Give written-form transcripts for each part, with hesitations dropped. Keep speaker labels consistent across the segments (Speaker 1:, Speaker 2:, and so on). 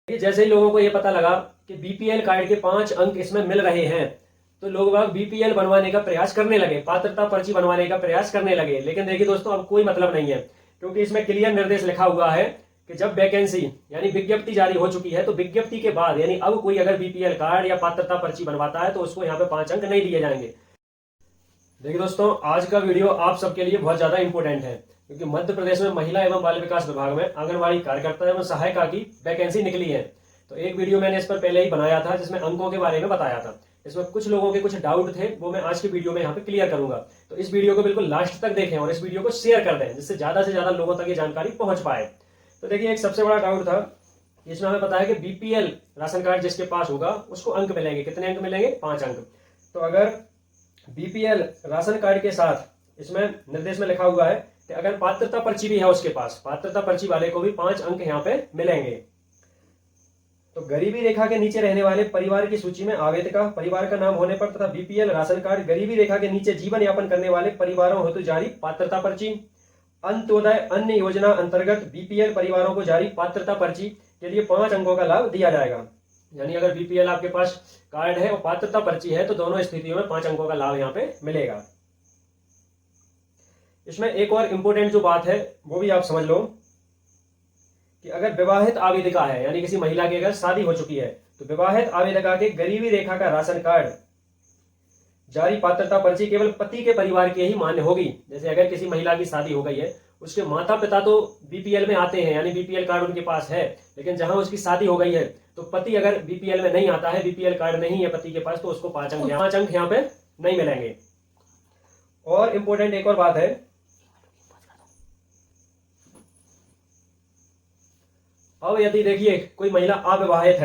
Speaker 1: कि जैसे ही लोगों को ये पता लगा कि बीपीएल कार्ड के 5 अंक इसमें मिल रहे हैं तो लोग बाग बीपीएल बनवाने का प्रयास करने लगे, पात्रता पर्ची बनवाने का प्रयास करने लगे। लेकिन देखिए दोस्तों, अब कोई मतलब नहीं है, क्योंकि इसमें क्लियर निर्देश लिखा हुआ है कि जब वैकेंसी यानी विज्ञप्ति जारी हो चुकी है तो विज्ञप्ति के बाद यानी अब कोई अगर बीपीएल कार्ड या पात्रता पर्ची बनवाता है तो उसको यहाँ पे 5 अंक नहीं दिए जाएंगे। देखिए दोस्तों, आज का वीडियो आप सबके लिए बहुत ज्यादा इंपॉर्टेंट है, क्योंकि मध्य प्रदेश में महिला एवं बाल विकास विभाग में आंगनबाड़ी कार्यकर्ता एवं सहायिका की वैकेंसी निकली है। तो एक वीडियो मैंने इस पर पहले ही बनाया था जिसमें अंकों के बारे में बताया था। इसमें कुछ लोगों के कुछ डाउट थे, वो मैं आज की वीडियो में यहाँ पे क्लियर करूंगा। तो इस वीडियो को बिल्कुल लास्ट तक देखें और इस वीडियो को शेयर कर दें, जिससे ज्यादा से ज्यादा लोगों तक ये जानकारी पहुंच पाए। तो देखिए, एक सबसे बड़ा डाउट था, इसमें हमें पता है कि बीपीएल राशन कार्ड जिसके पास होगा उसको अंक मिलेंगे। कितने अंक मिलेंगे? 5 अंक। तो अगर बीपीएल राशन कार्ड के साथ इसमें निर्देश में लिखा हुआ है कि अगर पात्रता पर्ची भी है उसके पास, पात्रता पर्ची वाले को भी 5 अंक यहाँ पे मिलेंगे। तो गरीबी रेखा के नीचे रहने वाले परिवार की सूची में आवेदका परिवार का नाम होने पर तथा बीपीएल राशन कार्ड गरीबी रेखा के नीचे जीवन यापन करने वाले परिवारों हेतु जारी पात्रता पर्ची, अंत्योदय अन्य योजना अंतर्गत बीपीएल परिवारों को जारी पात्रता पर्ची के लिए 5 अंकों का लाभ दिया जाएगा। यानी अगर बीपीएल आपके पास कार्ड है और पात्रता पर्ची है तो दोनों स्थितियों में 5 अंकों का लाभ यहाँ पे मिलेगा। इसमें एक और इंपॉर्टेंट जो बात है वो भी आप समझ लो कि अगर विवाहित आवेदिका है, यानी किसी महिला की अगर शादी हो चुकी है, तो विवाहित आवेदिका के गरीबी रेखा का राशन कार्ड जारी पात्रता पर्ची केवल पति के परिवार की ही मान्य होगी। जैसे अगर किसी महिला की शादी हो गई है, उसके माता पिता तो बीपीएल में आते हैं, यानी बीपीएल कार्ड उनके पास है, लेकिन जहां उसकी शादी हो गई है तो पति अगर बीपीएल में नहीं आता है, बीपीएल कार्ड नहीं है पति के पास, तो उसको 5 अंक यहाँ पे नहीं मिलेंगे। और इंपॉर्टेंट एक और बात है, अब यदि देखिए कोई महिला अविवाहित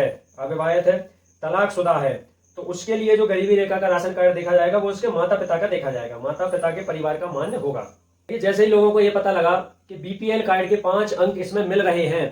Speaker 1: है, तलाकशुदा है, तो उसके लिए जो गरीबी रेखा का राशन कार्ड देखा जाएगा वो उसके माता पिता का देखा जाएगा, माता पिता के परिवार का मान्य होगा। जैसे ही लोगों को यह पता लगा कि बीपीएल कार्ड के 5 अंक इसमें मिल रहे हैं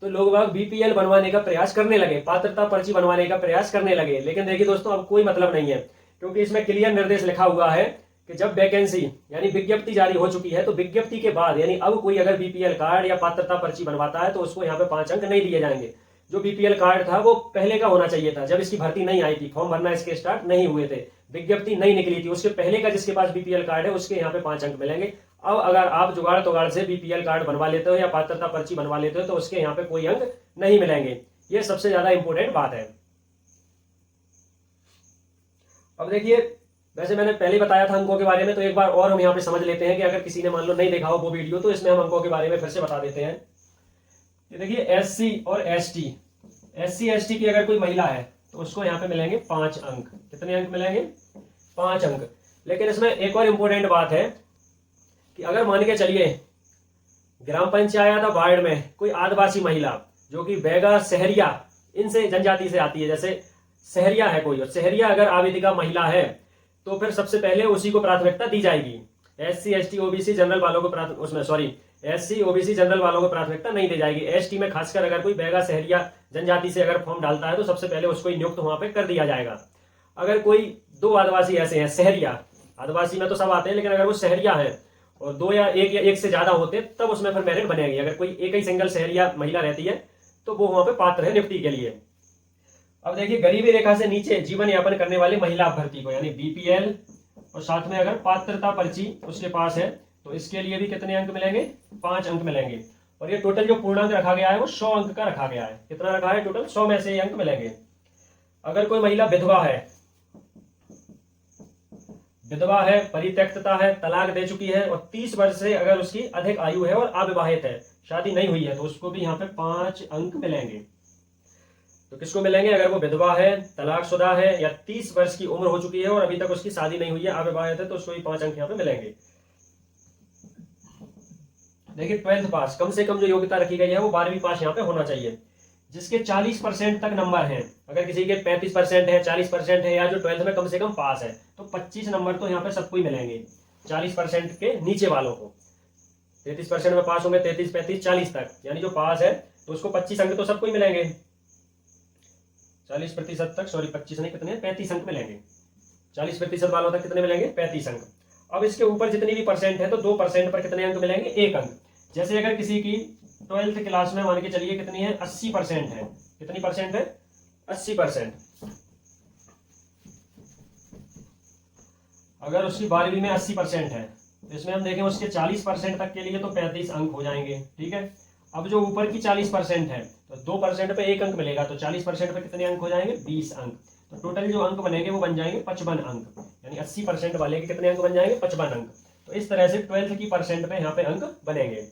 Speaker 1: तो लोग बाग बीपीएल बनवाने का प्रयास करने लगे, पात्रता पर्ची बनवाने का प्रयास करने लगे। लेकिन देखिए दोस्तों, अब कोई मतलब नहीं है, क्योंकि इसमें क्लियर निर्देश लिखा हुआ है कि जब वैकेंसी यानी विज्ञप्ति जारी हो चुकी है तो विज्ञप्ति के बाद यानी अब कोई अगर बीपीएल कार्ड या पात्रता पर्ची बनवाता है तो उसको यहाँ पे 5 अंक नहीं दिए जाएंगे। जो बीपीएल कार्ड था वो पहले का होना चाहिए था, जब इसकी भर्ती नहीं आई थी, फॉर्म भरना इसके स्टार्ट नहीं हुए थे, विज्ञप्ति नहीं निकली थी, उसके पहले का जिसके पास बीपीएल कार्ड है उसके यहाँ पे 5 अंक मिलेंगे। अब अगर आप जुगाड़ तोगाड़ से बीपीएल कार्ड बनवा लेते हो या पात्रता पर्ची बनवा लेते हो तो उसके यहाँ पे कोई अंक नहीं मिलेंगे। ये सबसे ज्यादा इंपॉर्टेंट बात है। अब देखिए, वैसे मैंने पहले बताया था अंकों के बारे में, तो एक बार और हम यहाँ पे समझ लेते हैं कि अगर किसी ने मान लो नहीं देखा हो वो वीडियो, तो इसमें हम अंकों के बारे में फिर से बता देते हैं। ये देखिए, एससी और एसटी की अगर कोई महिला है तो उसको यहाँ पे मिलेंगे 5 अंक। कितने अंक मिलेंगे? 5 अंक। लेकिन इसमें एक और इंपॉर्टेंट बात है कि अगर मान के चलिए ग्राम पंचायत या वार्ड में कोई आदिवासी महिला जो कि बैगा, सहरिया इनसे जनजाति से आती है, जैसे सहरिया है कोई, और सहरिया अगर आवेदिका महिला है तो फिर सबसे पहले उसी को प्राथमिकता दी जाएगी। एससी एसटी ओबीसी जनरल वालों को एससी ओबीसी जनरल वालों को प्राथमिकता नहीं दी जाएगी। एसटी में खासकर अगर कोई बैगा, सहरिया जनजाति से अगर फॉर्म डालता है तो सबसे पहले उसको नियुक्त वहां पे कर दिया जाएगा। अगर कोई 2 आदिवासी ऐसे हैं, सहरिया, आदिवासी में तो सब आते हैं, लेकिन अगर वो सहरिया है और 2 या एक से ज्यादा होते तब उसमें फिर मेरिट बनेगी। अगर कोई एक ही सिंगल सहरिया महिला रहती है तो वो वहां पे पात्र है नियुक्ति के लिए। अब देखिए, गरीबी रेखा से नीचे जीवन यापन करने वाले महिला अभ्यर्थी को यानी बीपीएल और साथ में अगर पात्रता पर्ची उसके पास है तो इसके लिए भी कितने अंक मिलेंगे? 5 अंक मिलेंगे। और ये टोटल जो पूर्णांक रखा गया है वो 100 अंक का रखा गया है। कितना रखा है? टोटल 100 में से ये अंक मिलेंगे। अगर कोई महिला विधवा है, परित्यक्तता है, तलाक दे चुकी है और 30 वर्ष से अगर उसकी अधिक आयु है और अविवाहित है, शादी नहीं हुई है, तो उसको भी यहाँ पे 5 अंक मिलेंगे। तो किसको मिलेंगे? अगर वो विधवा है, तलाकशुदा है या 30 वर्ष की उम्र हो चुकी है और अभी तक उसकी शादी नहीं हुई है, अविवाहित है, तो उसको भी 5 अंक यहाँ पे मिलेंगे। देखिए, 12th पास, कम से कम जो योग्यता रखी गई है वो 12वीं पास यहाँ पे होना चाहिए। जिसके 40% तक नंबर हैं, अगर किसी के 35% है, 40% है, या जो 12th में कम से कम पास है, तो 25 नंबर तो यहाँ पे सबको ही मिलेंगे। 40% के नीचे वालों को 33% में पास होंगे, 33, 35, 40 तक, यानी जो पास है तो उसको 25 अंक तो सबको ही मिलेंगे। 40% तक, 25 नहीं, कितने? 35 अंक मिलेंगे। 40% वालों तक कितने मिलेंगे? 35 अंक। अब इसके ऊपर जितनी भी परसेंट है तो 2% पर कितने अंक मिलेंगे? 1 अंक। जैसे अगर किसी की 12th क्लास में मान के चलिए कितनी है? 80% है, कितनी परसेंट है? 80%। अगर उसकी 12वीं में 80% है तो इसमें हम देखें उसके 40% तक के लिए तो 35 अंक हो जाएंगे, ठीक है। अब जो ऊपर की 40% है तो 2% पे 1 अंक मिलेगा, तो 40% पे कितने अंक हो जाएंगे? 20 अंक। तो टोटल जो अंक बनेंगे वो बन जाएंगे 55 अंक, यानी 80% वाले के कितने अंक बन जाएंगे? 55 अंक। तो इस तरह से 12th की परसेंट पे यहाँ पे अंक बनेंगे।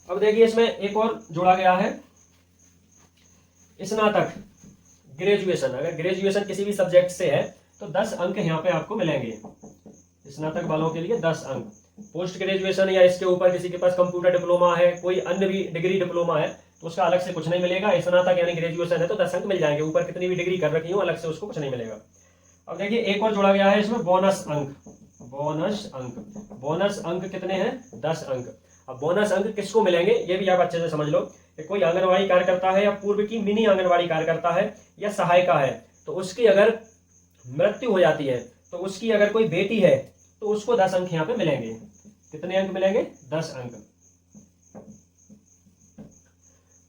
Speaker 1: अब देखिए इसमें एक और जोड़ा गया है, स्नातक ग्रेजुएशन। अगर ग्रेजुएशन किसी भी सब्जेक्ट से है तो 10 अंक यहाँ पे आपको मिलेंगे। स्नातक वालों के लिए 10 अंक। पोस्ट ग्रेजुएशन या इसके ऊपर किसी के पास कंप्यूटर डिप्लोमा है, कोई अन्य भी डिग्री डिप्लोमा है, तो उसका अलग से कुछ नहीं मिलेगा। स्नातक यानी ग्रेजुएशन है तो 10 अंक मिल जाएंगे, ऊपर कितनी भी डिग्री कर रखी हो अलग से उसको कुछ नहीं मिलेगा। अब देखिए एक और जोड़ा गया है इसमें, बोनस अंक। बोनस अंक, बोनस अंक कितने हैं? 10 अंक। अब बोनस अंक किसको मिलेंगे ये भी आप अच्छे से समझ लो। कोई आंगनबाड़ी कार्यकर्ता है या पूर्व की मिनी आंगनबाड़ी कार्यकर्ता है या सहायिका है, तो उसकी अगर मृत्यु हो जाती है तो उसकी अगर कोई बेटी है तो उसको 10 अंक यहाँ पे मिलेंगे। कितने अंक मिलेंगे? 10 अंक।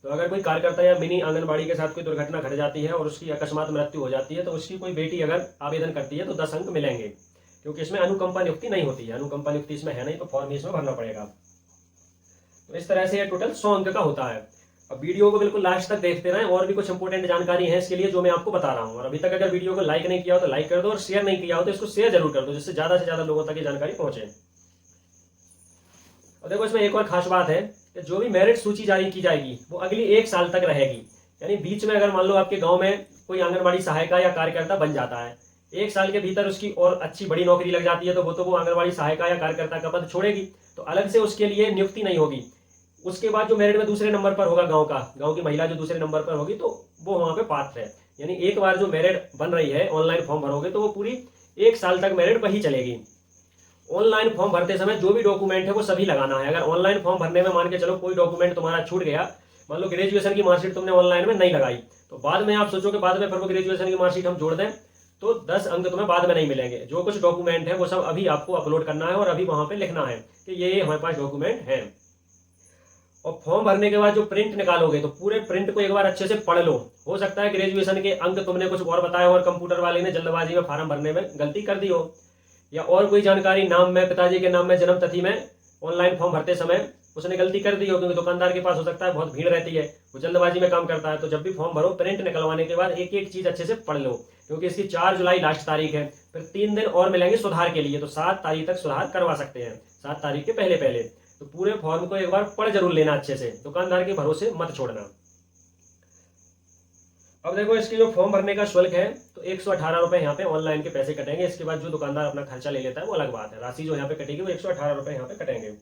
Speaker 1: तो अगर कोई कार्यकर्ता या मिनी आंगनबाड़ी के साथ कोई दुर्घटना घट जाती है और उसकी अकस्मात मृत्यु हो जाती है तो उसकी कोई बेटी अगर आवेदन करती है तो 10 अंक मिलेंगे, क्योंकि इसमें अनुकंपा नियुक्ति नहीं होती है। अनुकंपा नियुक्ति इसमें है नहीं तो फॉर्म इसमें भरना पड़ेगा। तो इस तरह से यह टोटल 100 अंक का होता है। अब वीडियो को बिल्कुल लास्ट तक देखते रहें, और भी कुछ इंपॉर्टेंट जानकारी है इसके लिए जो मैं आपको बता रहा हूं। और अभी तक अगर वीडियो को लाइक नहीं किया हो तो लाइक कर दो, और शेयर नहीं किया हो तो इसको शेयर जरूर कर दो, जिससे ज्यादा से ज्यादा लोगों तक ये जानकारी पहुंचे। और देखो इसमें एक और खास बात है कि जो भी मेरिट सूची जारी की जाएगी वो अगली 1 साल तक रहेगी। यानी बीच में अगर मान लो आपके गांव में कोई आंगनबाड़ी सहायिका या कार्यकर्ता बन जाता है, 1 साल के भीतर उसकी और अच्छी बड़ी नौकरी लग जाती है, तो वो आंगनबाड़ी सहायिका या कार्यकर्ता का पद छोड़ेगी, तो अलग से उसके लिए नियुक्ति नहीं होगी। उसके बाद जो मेरिट में दूसरे नंबर पर होगा गांव की महिला जो दूसरे नंबर पर होगी तो वो वहां पे पात्र है। यानी एक बार जो मेरिट बन रही है, ऑनलाइन फॉर्म भरोगे तो वो पूरी 1 साल तक मेरिट पर ही चलेगी। ऑनलाइन फॉर्म भरते समय जो भी डॉक्यूमेंट है वो सभी लगाना है। अगर ऑनलाइन फॉर्म भरने में मान के चलो कोई डॉक्यूमेंट तुम्हारा छूट गया, मान लो ग्रेजुएशन की मार्कशीट तुमने ऑनलाइन में नहीं लगाई, तो बाद में आप सोचो कि बाद में फिर वो ग्रेजुएशन की मार्कशीट हम जोड़ दें, तो 10 अंक तुम्हें बाद में नहीं मिलेंगे। जो कुछ डॉक्यूमेंट है वो सब अभी आपको अपलोड करना है और अभी वहां पे लिखना है कि ये हमारे पास डॉक्यूमेंट है। और फॉर्म भरने के बाद जो प्रिंट निकालोगे तो पूरे प्रिंट को एक बार अच्छे से पढ़ लो। हो सकता है ग्रेजुएशन के अंक तुमने कुछ और बताया और कंप्यूटर वाले ने जल्दबाजी में फार्म भरने में गलती कर दी हो, या और कोई जानकारी नाम में, पिताजी के नाम में, जन्म तिथि में ऑनलाइन फॉर्म भरते समय उसने गलती कर दी हो, क्योंकि दुकानदार के पास हो सकता है बहुत भीड़ रहती है, वो जल्दबाजी में काम करता है। तो जब भी फॉर्म भरो प्रिंट निकलवाने के बाद एक एक चीज अच्छे से पढ़ लो, क्योंकि इसकी 4 जुलाई लास्ट तारीख है। फिर 3 दिन और मिलेंगे सुधार के लिए, तो 7 तारीख तक सुधार करवा सकते हैं, 7 तारीख के पहले पहले। तो पूरे फॉर्म को एक बार पढ़ जरूर लेना अच्छे से, दुकानदार के भरोसे मत छोड़ना। अब देखो इसकी जो फॉर्म भरने का शुल्क है तो 118 रुपए यहाँ पे ऑनलाइन के पैसे कटेंगे। इसके बाद जो दुकानदार अपना खर्चा ले लेता है वो अलग बात है। राशि जो यहाँ पे कटेगी वो 118 रुपए यहाँ पे कटेंगे।